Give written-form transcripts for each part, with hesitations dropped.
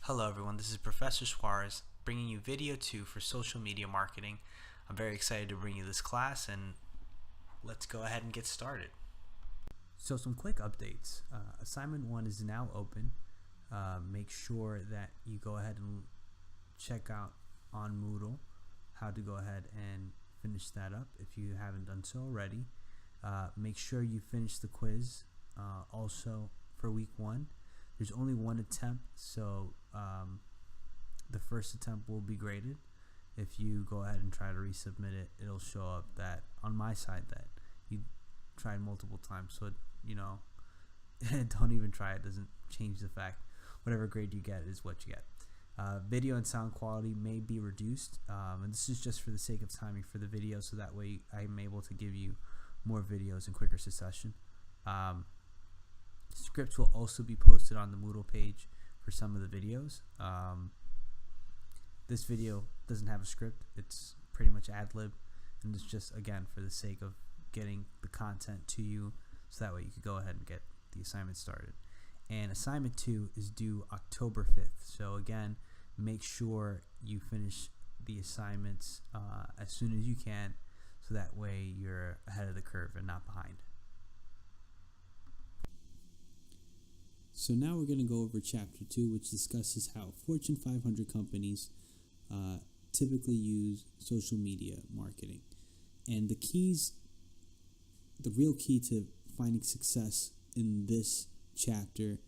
Hello everyone, this is Professor Suarez bringing you video 2 for social media marketing. I'm very excited to bring you this class and let's go ahead and get started. So some quick updates. Assignment 1 is now open. Make sure that you go ahead and check out on Moodle how to go ahead and finish that up if you haven't done so already. Make sure you finish the quiz also for week 1. There's only one attempt, so the first attempt will be graded. If you go ahead and try to resubmit it, it'll show up that on my side that you tried multiple times. So, don't even try. It doesn't change the fact. Whatever grade you get is what you get. Video and sound quality may be reduced, and this is just for the sake of timing for the video, so that way I'm able to give you more videos in quicker succession. Scripts will also be posted on the Moodle page for some of the videos. This video doesn't have a script. It's pretty much ad-lib, and it's just, again, for the sake of getting the content to you, so that way you could go ahead and get the assignment started. And assignment 2 is due October 5th. So again, make sure you finish the assignments as soon as you can, so that way you're ahead of the curve and not behind. So now we're going to go over Chapter 2, which discusses how Fortune 500 companies typically use social media marketing. And the real key to finding success in this chapter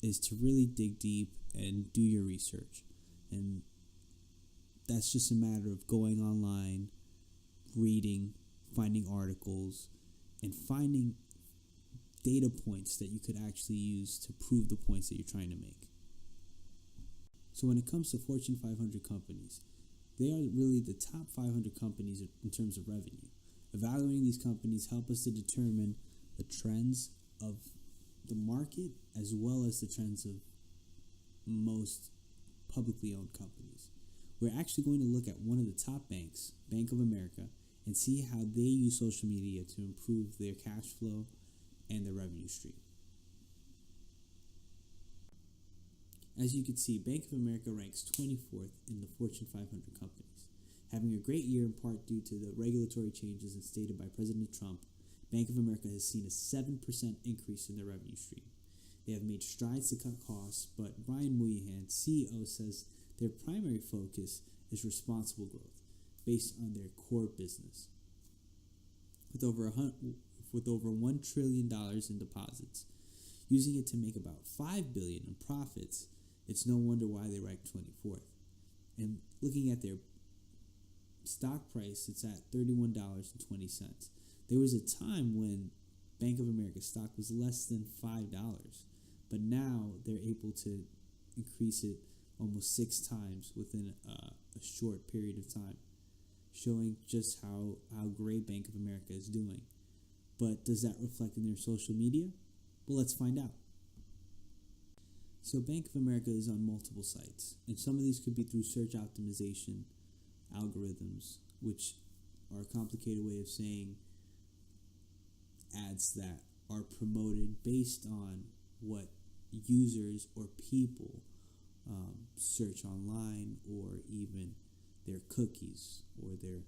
is to really dig deep and do your research. And that's just a matter of going online, reading, finding articles, and finding data points that you could actually use to prove the points that you're trying to make. So when it comes to Fortune 500 companies, they are really the top 500 companies in terms of revenue. Evaluating these companies help us to determine the trends of the market as well as the trends of most publicly owned companies. We're actually going to look at one of the top banks, Bank of America, and see how they use social media to improve their cash flow and their revenue stream. As you can see, Bank of America ranks 24th in the Fortune 500 companies. Having a great year in part due to the regulatory changes instated by President Trump, Bank of America has seen a 7% increase in their revenue stream. They have made strides to cut costs, but Brian Moynihan, CEO, says their primary focus is responsible growth based on their core business. With over $1 trillion in deposits, using it to make about $5 billion in profits, it's no wonder why they rank 24th. And looking at their stock price, it's at $31.20. There was a time when Bank of America stock was less than $5, but now they're able to increase it almost 6 times within a short period of time, showing just how great Bank of America is doing. But does that reflect in their social media? Well, let's find out. So Bank of America is on multiple sites, and some of these could be through search optimization algorithms, which are a complicated way of saying ads that are promoted based on what users or people search online, or even their cookies or their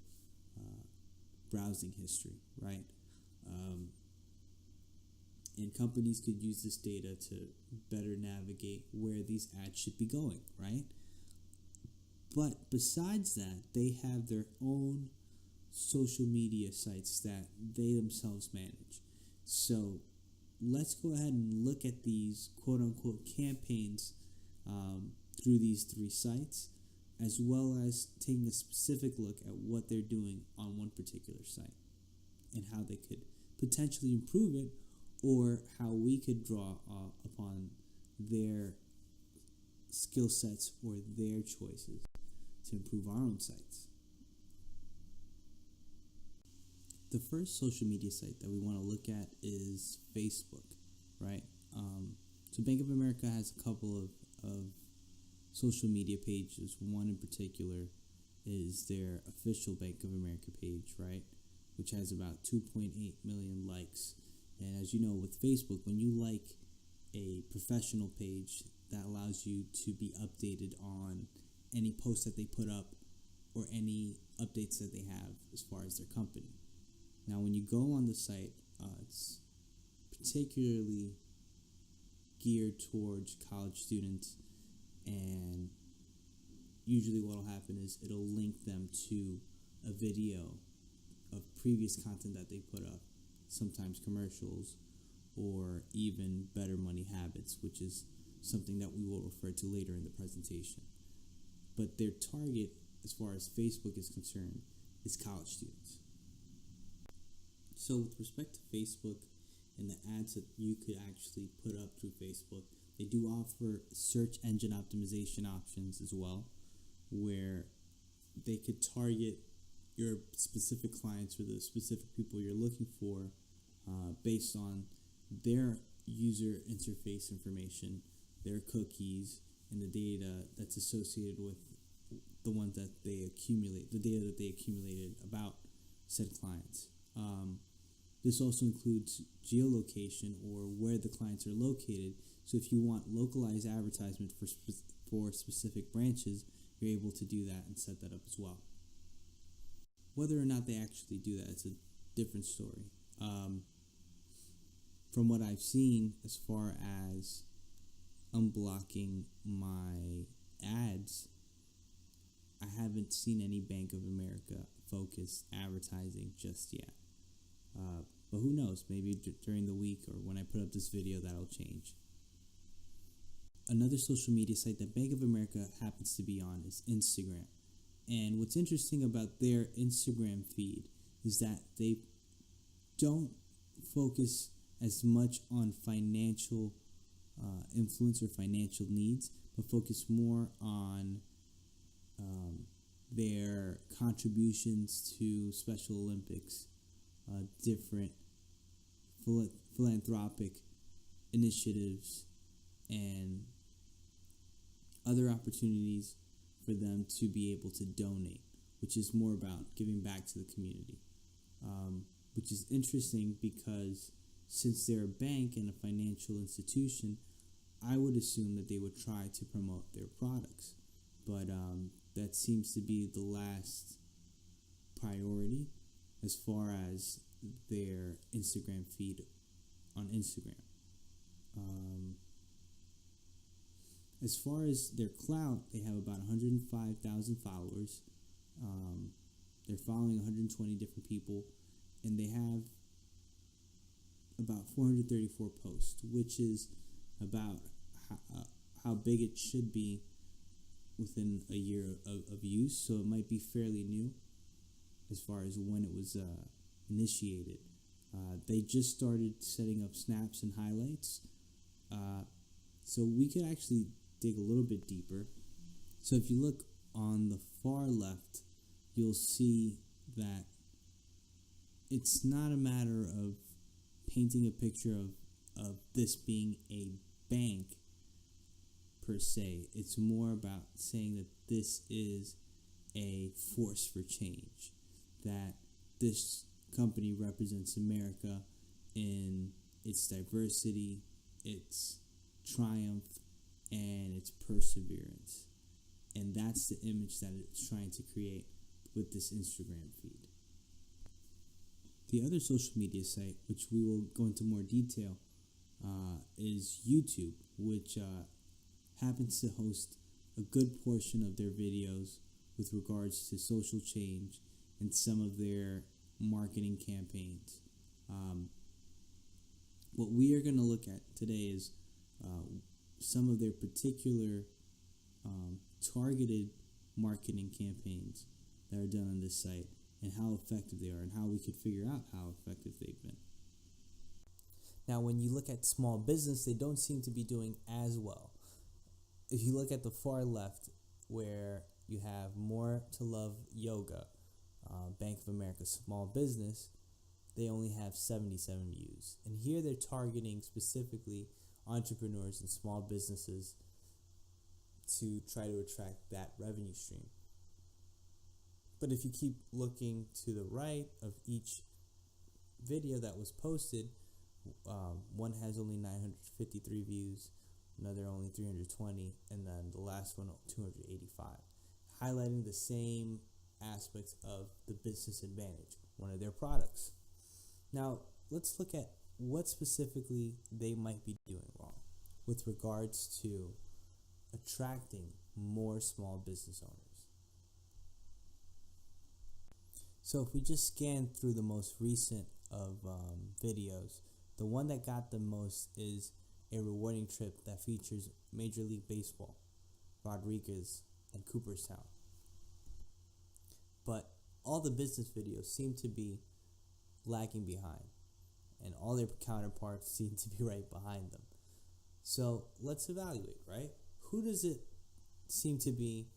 browsing history, right? And companies could use this data to better navigate where these ads should be going, right? But besides that, they have their own social media sites that they themselves manage. So let's go ahead and look at these quote-unquote campaigns through these 3 sites, as well as taking a specific look at what they're doing on one particular site and how they could potentially improve it, or how we could draw upon their skill sets or their choices to improve our own sites. The first social media site that we want to look at is Facebook, right? So Bank of America has a couple of social media pages. One in particular is their official Bank of America page, right? Which has about 2.8 million likes. And as you know, with Facebook, when you like a professional page, that allows you to be updated on any posts that they put up or any updates that they have as far as their company. Now, when you go on the site, it's particularly geared towards college students, and usually what will happen is it'll link them to a video of previous content that they put up, sometimes commercials, or even Better Money Habits, which is something that we will refer to later in the presentation. But their target, as far as Facebook is concerned, is college students. So with respect to Facebook and the ads that you could actually put up through Facebook, they do offer search engine optimization options as well, where they could target your specific clients or the specific people you're looking for based on their user interface information, their cookies, and the data that's associated with the ones that they accumulate, the data that they accumulated about said clients. This also includes geolocation, or where the clients are located. So if you want localized advertisement for specific branches, you're able to do that and set that up as well. Whether or not they actually do that, it's a different story. From what I've seen, as far as unblocking my ads, I haven't seen any Bank of America focused advertising just yet. But who knows, maybe during the week or when I put up this video, that'll change. Another social media site that Bank of America happens to be on is Instagram. And what's interesting about their Instagram feed is that they don't focus as much on financial influence or financial needs, but focus more on their contributions to Special Olympics, different philanthropic initiatives, and other opportunities for them to be able to donate, which is more about giving back to the community, which is interesting because since they're a bank and a financial institution, I would assume that they would try to promote their products, but that seems to be the last priority as far as their Instagram feed on Instagram. As far as their clout, they have about 105,000 followers. They're following 120 different people, and they have about 434 posts, which is about how big it should be within a year of use. So it might be fairly new as far as when it was initiated. They just started setting up snaps and highlights. So we could actually dig a little bit deeper. So if you look on the far left, you'll see that it's not a matter of painting a picture of this being a bank per se. It's more about saying that this is a force for change, that this company represents America in its diversity, its triumph, and its perseverance. And that's the image that it's trying to create with this Instagram feed. The other social media site, which we will go into more detail, is YouTube, which happens to host a good portion of their videos with regards to social change and some of their marketing campaigns. What we are going to look at today is some of their particular targeted marketing campaigns that are done on this site and how effective they are and how we could figure out how effective they've been. Now, when you look at small business, they don't seem to be doing as well. If you look at the far left, where you have More to Love Yoga, Bank of America small business, they only have 77 views. And here they're targeting specifically entrepreneurs and small businesses to try to attract that revenue stream. But if you keep looking to the right of each video that was posted, one has only 953 views, another only 320, and then the last one 285, highlighting the same aspects of the business advantage, one of their products. Now, let's look at what specifically they might be doing wrong with regards to attracting more small business owners. So if we just scan through the most recent of videos, the one that got the most is a rewarding trip that features Major League Baseball, Rodriguez, and Cooperstown. But all the business videos seem to be lagging behind, and all their counterparts seem to be right behind them. So let's evaluate, right? Who does it seem to be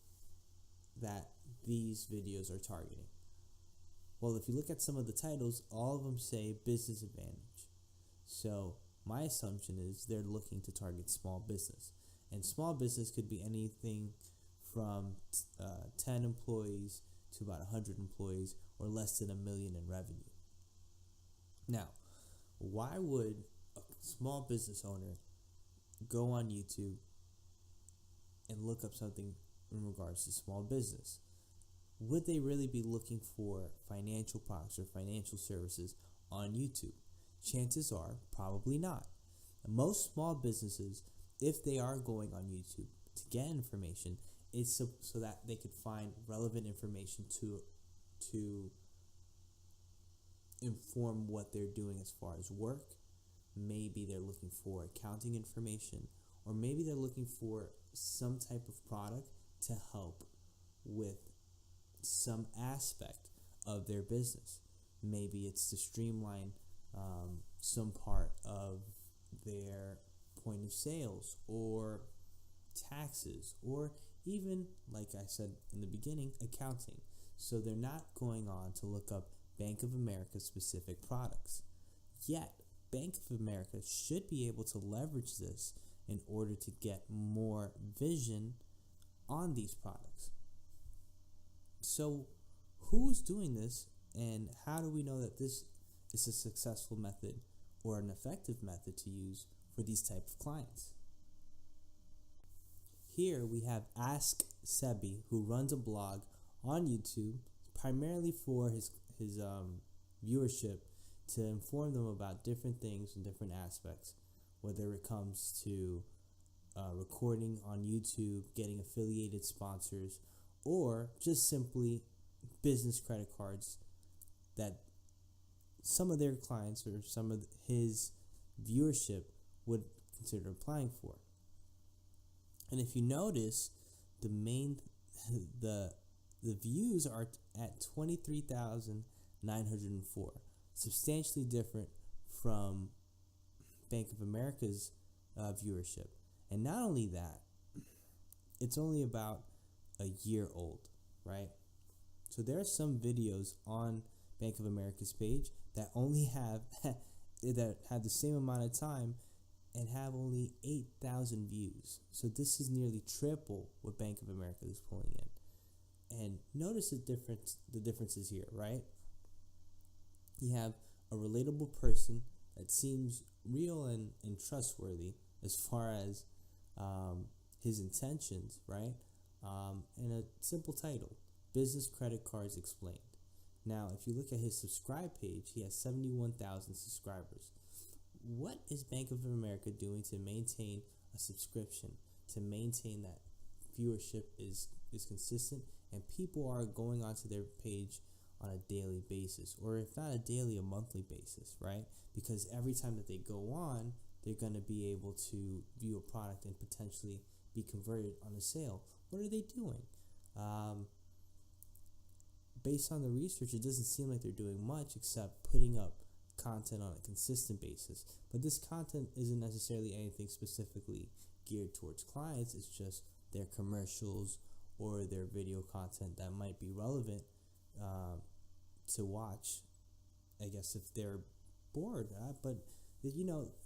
that these videos are targeting? Well, if you look at some of the titles, all of them say business advantage. So my assumption is they're looking to target small business. And small business could be anything from 10 employees to about 100 employees or less than $1 million in revenue. Now, why would a small business owner go on YouTube and look up something in regards to small business? Would they really be looking for financial products or financial services on YouTube? Chances are probably not. Most small businesses, if they are going on YouTube to get information, it's so that they could find relevant information to inform what they're doing as far as work. Maybe they're looking for accounting information, or maybe they're looking for some type of product to help with some aspect of their business. Maybe it's to streamline some part of their point of sales or taxes, or even, like I said in the beginning, accounting. So they're not going on to look up Bank of America specific products. Yet, Bank of America should be able to leverage this in order to get more vision on these products. So who's doing this, and how do we know that this is a successful method or an effective method to use for these type of clients? Here we have Ask Sebi, who runs a blog on YouTube primarily for his viewership, to inform them about different things and different aspects, whether it comes to recording on YouTube, getting affiliated sponsors, or just simply business credit cards that some of their clients or some of his viewership would consider applying for. And if you notice, the views are at 23,904, substantially different from Bank of America's viewership. And not only that, it's only about a year old, right? So there are some videos on Bank of America's page that only have that have the same amount of time and have only 8,000 views. So this is nearly triple what Bank of America is pulling in. And notice the differences here, right? You have a relatable person that seems real and trustworthy as far as his intentions, right? And a simple title, Business Credit Cards Explained. Now, if you look at his subscribe page, he has 71,000 subscribers. What is Bank of America doing to maintain a subscription, to maintain that viewership is consistent and people are going onto their page on a daily basis, or if not a daily, a monthly basis, right? Because every time that they go on, they're going to be able to view a product and potentially be converted on a sale. What are they doing? Based on the research, it doesn't seem like they're doing much except putting up content on a consistent basis. But this content isn't necessarily anything specifically geared towards clients. It's just their commercials or their video content that might be relevant to watch, I guess, if they're bored. But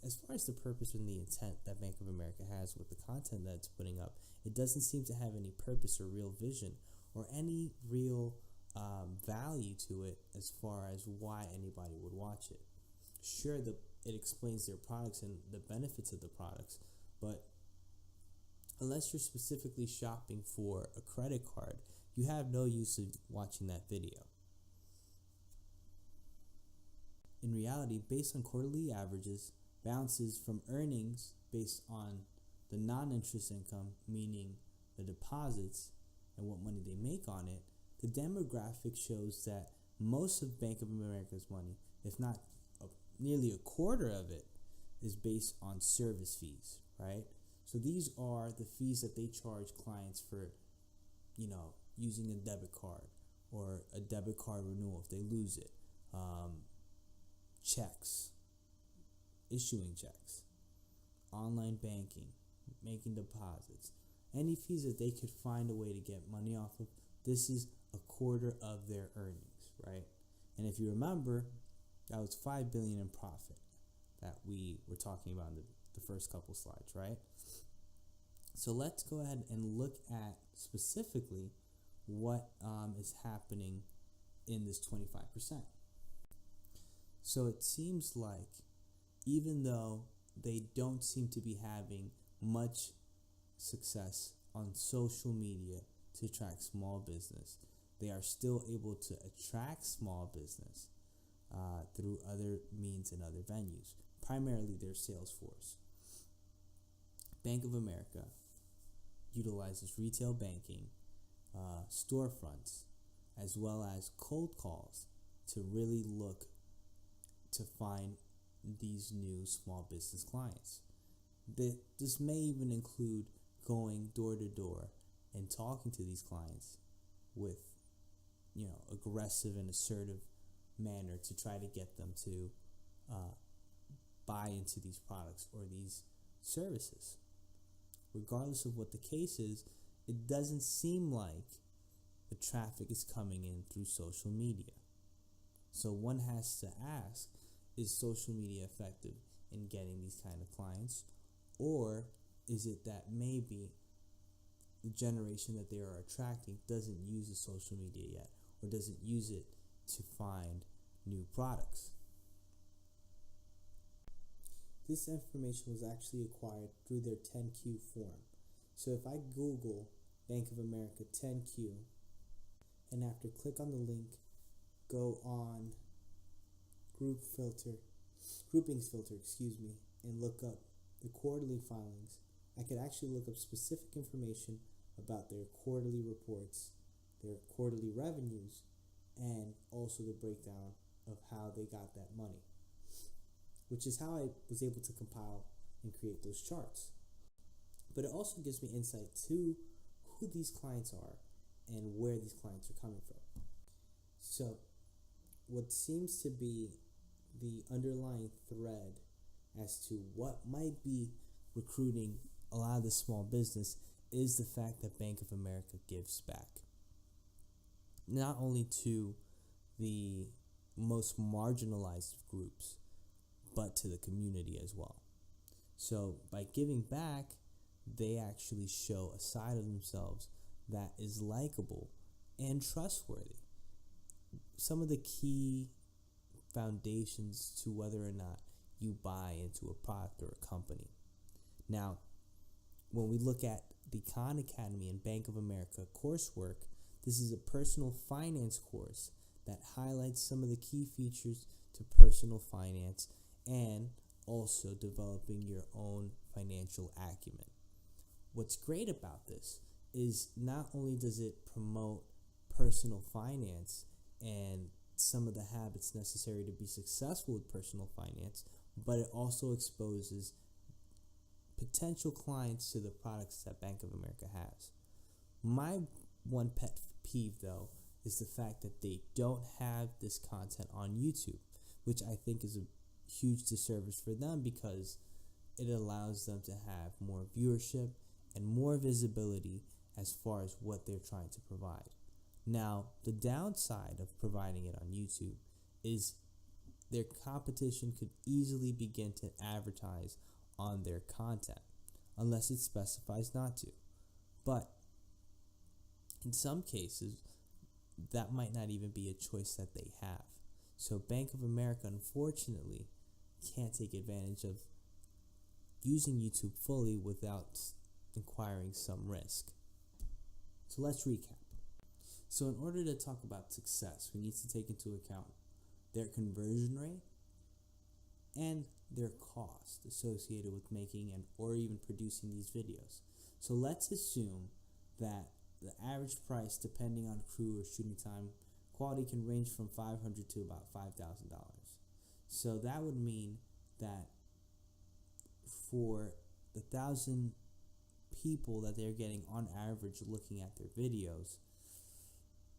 as far as the purpose and the intent that Bank of America has with the content that it's putting up, it doesn't seem to have any purpose or real vision or any real value to it as far as why anybody would watch it. Sure, it explains their products and the benefits of the products, but Unless you're specifically shopping for a credit card, you have no use of watching that video. In reality, based on quarterly averages, balances from earnings based on the non-interest income, meaning the deposits and what money they make on it, the demographic shows that most of Bank of America's money, if not nearly a quarter of it, is based on service fees, right? So these are the fees that they charge clients for, using a debit card or a debit card renewal if they lose it, checks, issuing checks, online banking, making deposits, any fees that they could find a way to get money off of. This is a quarter of their earnings, right? And if you remember, that was $5 billion in profit that we were talking about in the first couple slides, right? So let's go ahead and look at specifically what is happening in this 25%. So it seems like even though they don't seem to be having much success on social media to attract small business, they are still able to attract small business through other means and other venues, primarily their sales force. Bank of America utilizes retail banking, storefronts, as well as cold calls to really look to find these new small business clients. This may even include going door to door and talking to these clients with, aggressive and assertive manner to try to get them to buy into these products or these services. Regardless of what the case is, it doesn't seem like the traffic is coming in through social media. So one has to ask, is social media effective in getting these kind of clients? Or is it that maybe the generation that they are attracting doesn't use the social media yet, or doesn't use it to find new products? This information was actually acquired through their 10Q form. So if I Google Bank of America 10Q, and after click on the link, go on groupings filter, and look up the quarterly filings, I could actually look up specific information about their quarterly reports, their quarterly revenues, and also the breakdown of how they got that money, which is how I was able to compile and create those charts. But it also gives me insight to who these clients are and where these clients are coming from. So what seems to be the underlying thread as to what might be recruiting a lot of the small business is the fact that Bank of America gives back. Not only to the most marginalized groups, but to the community as well. So by giving back, they actually show a side of themselves that is likable and trustworthy. Some of the key foundations to whether or not you buy into a product or a company. Now, when we look at the Khan Academy and Bank of America coursework, this is a personal finance course that highlights some of the key features to personal finance and also developing your own financial acumen. What's great about this is not only does it promote personal finance and some of the habits necessary to be successful with personal finance, but it also exposes potential clients to the products that Bank of America has. My one pet peeve, though, is the fact that they don't have this content on YouTube, which I think is a huge disservice for them because it allows them to have more viewership and more visibility as far as what they're trying to provide. Now, the downside of providing it on YouTube is their competition could easily begin to advertise on their content, unless it specifies not to. But in some cases, that might not even be a choice that they have. So Bank of America, unfortunately, can't take advantage of using YouTube fully without acquiring some risk. So let's recap. So in order to talk about success, we need to take into account their conversion rate and their cost associated with making and or even producing these videos. So let's assume that the average price, depending on crew or shooting time, quality can range from $500 to about $5,000. So that would mean that for the 1,000 people that they're getting on average looking at their videos,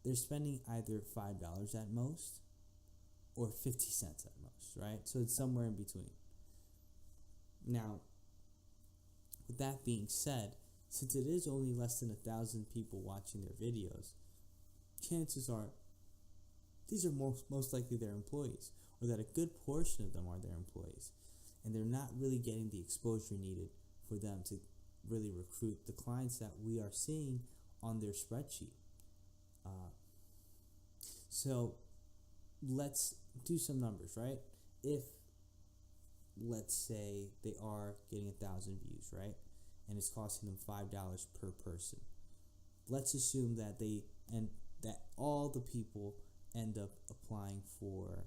they're spending either $5 at most or 50 cents at most, right? So it's somewhere in between. Now, with that being said, since it is only less than 1,000 people watching their videos, chances are these are most likely their employees, or that a good portion of them are their employees, and they're not really getting the exposure needed for them to really recruit the clients that we are seeing on their spreadsheet. So let's do some numbers, right? If, let's say, they are getting 1,000 views, right? And it's costing them $5 per person. Let's assume that that all the people end up applying for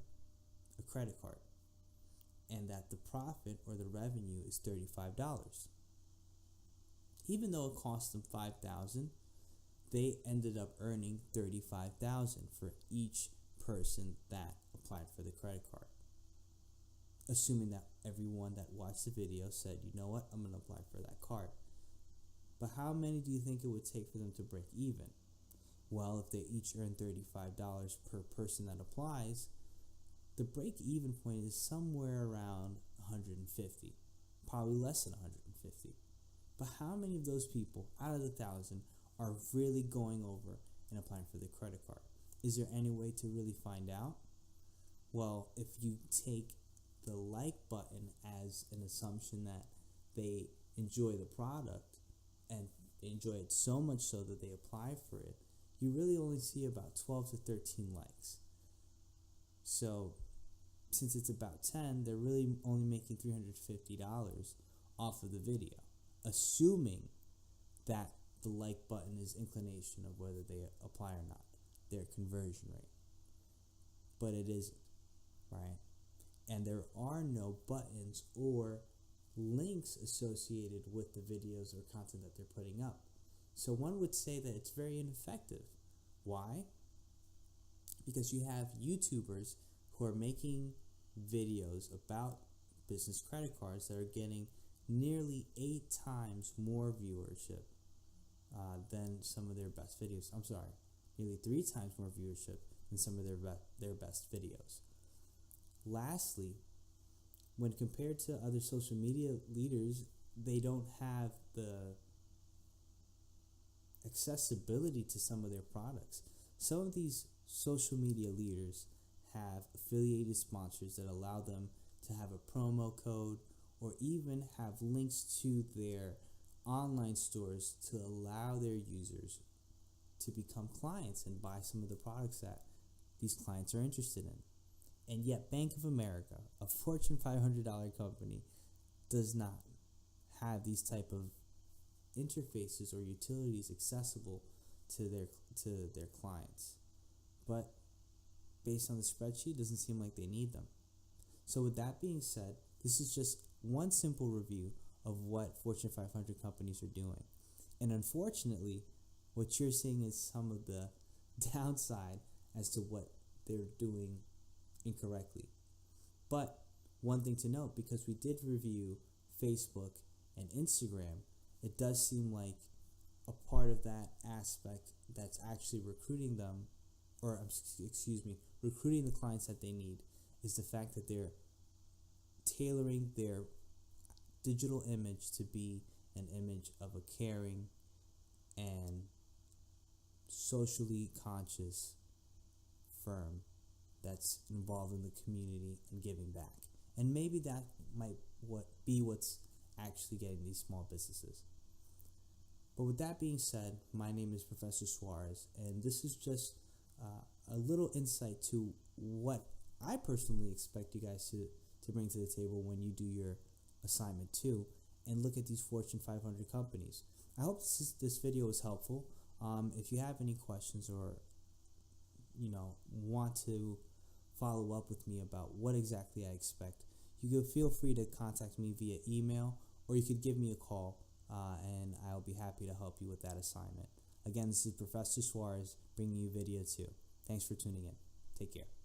a credit card, and that the profit or the revenue is $35. Even though it cost them $5,000, they ended up earning $35,000 for each person that applied for the credit card. Assuming that everyone that watched the video said, you know what, I'm going to apply for that card. But how many do you think it would take for them to break even? Well, if they each earn $35 per person that applies, the break-even point is somewhere around 150, probably less than 150. But how many of those people out of the 1,000 are really going over and applying for the credit card? Is there any way to really find out? Well, if you take the like button as an assumption that they enjoy the product and they enjoy it so much so that they apply for it, you really only see about 12 to 13 likes. So since it's about 10, they're really only making $350 off of the video, assuming that the like button is inclination of whether they apply or not, their conversion rate. But it isn't, right? And there are no buttons or links associated with the videos or content that they're putting up. So one would say that it's very ineffective. Why? Because you have YouTubers who are making videos about business credit cards that are getting nearly 8 times more viewership than some of their best videos. I'm sorry, nearly 3 times more viewership than some of their best videos. Lastly, when compared to other social media leaders, they don't have the accessibility to some of their products. Some of these social media leaders have affiliated sponsors that allow them to have a promo code or even have links to their online stores to allow their users to become clients and buy some of the products that these clients are interested in. And yet Bank of America, a Fortune 500 company, does not have these type of interfaces or utilities accessible to their clients. But based on the spreadsheet, it doesn't seem like they need them. So with that being said, this is just one simple review of what Fortune 500 companies are doing. And unfortunately, what you're seeing is some of the downside as to what they're doing incorrectly. But one thing to note, because we did review Facebook and Instagram, it does seem like a part of that aspect that's actually recruiting them, or recruiting the clients that they need, is the fact that they're tailoring their digital image to be an image of a caring and socially conscious firm that's involved in the community and giving back. And maybe that might be what's actually getting these small businesses. But with that being said, my name is Professor Suarez, and this is just a little insight to what I personally expect you guys to bring to the table when you do your assignment 2 and look at these Fortune 500 companies. I hope this video was helpful. If you have any questions or want to follow up with me about what exactly I expect, you could feel free to contact me via email, or you could give me a call, and I'll be happy to help you with that assignment. Again, this is Professor Suarez bringing you video 2. Thanks for tuning in. Take care.